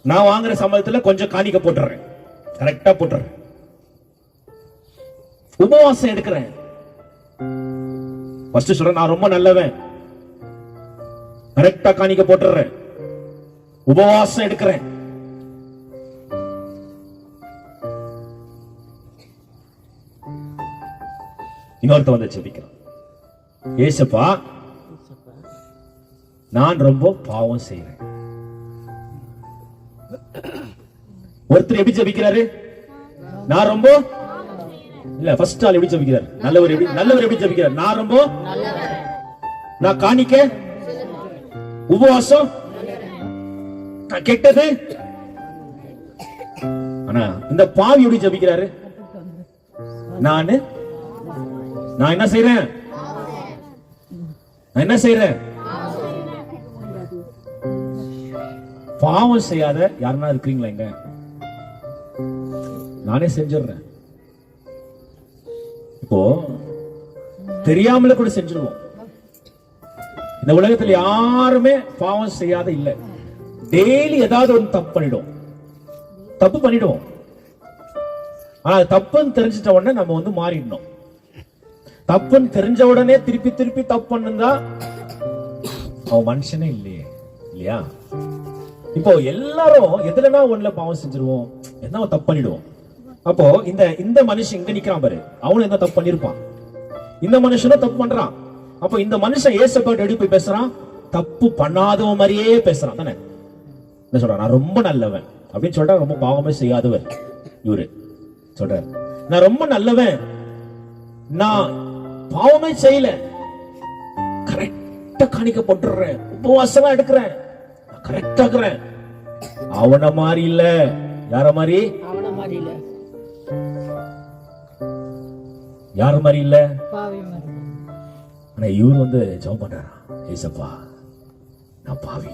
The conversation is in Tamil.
நான் வாங்குற சம்பளத்துல கொஞ்சம் காணிக்க போட்டுறேன், கரெக்டா போட்டுறேன். உபவாசம் எடுக்கிறேன். ஃபர்ஸ்ட் சொல்றேன், நான் ரொம்ப நல்லவன், கரெக்டா காணிக்க போட்டுறேன், உபவாசம் எடுக்கிறேன். இன்னொருத்த வந்து ஜெபிக்கிறான், ஏசப்பா நான் ரொம்ப பாவம் செய்யறேன். ஒருத்தர் எப்படி ஜெபிக்கிறாரு? நான் ரொம்ப இல்ல, ஃபர்ஸ்ட் ஆள் எப்படி ஜெபிக்கிறார்? நல்லவர் எப்படி ஜெபிக்கிறார்? நான் ரொம்ப, நான் காணிக்க, உபவாசம், நான் கெட்டது. ஆனா இந்த பாவி எப்படி ஜெபிக்கிறாரு? நான் என்ன செய்றேன்? நான் என்ன செய்றேன்? பாவம் செய்யாத யாருன்னா இருக்கிறீங்களா இங்க? நானே செஞ்சிடறேன். இப்போ தெரியாமல கூட செஞ்சிருவோம். இந்த உலகத்தில் யாருமே பாவம் செய்யாத இல்ல. டெய்லி ஏதாவது ஒரு தப்பு பண்ணிடுவோம். ஆனா தப்புன்னு தெரிஞ்சிட்ட உடனே நம்ம வந்து மாறிடணும். தப்புன்னு தெரிஞ்ச உடனே திருப்பி தப்பு பண்ணுதா அவன் மனுஷனே இல்லையா? இப்போ எல்லாரும் எதுலனா ஒண்ணுல பாவம் செஞ்சிருவோம், என்ன தப்பு பண்ணிடுவோம். அப்போ இந்த மனுஷன் இங்க நிக்கிறான் பாரு, அவனும் என்ன தப்பு பண்ணிருப்பான், இந்த மனுஷனும் தப்பு பண்றான். அப்போ இந்த மனுஷன் ஏசப்பா எப்படி போய் பேசுறான்? தப்பு பண்ணாதவன் மாதிரியே பேசுறான் தானே. என்ன சொல்றான்? நான் ரொம்ப நல்லவன் அப்படின்னு சொல்றா, ரொம்ப பாவமே செய்யாதவர். இவரு சொல்ற, நான் ரொம்ப நல்லவன், நான் பாவமே செய்யல, கரெக்டா காணிக்க போட்டுறேன், உபவாசமா எடுக்கிறேன், கரெக்டா இருக்கிறேன். அவன மாதிரி இல்ல. யார மாதிரி? யார மாதிரி இல்ல. ஆனா இவரு வந்து ஜெபம் பண்றாராம், ஏசப்பா நான் பாவி.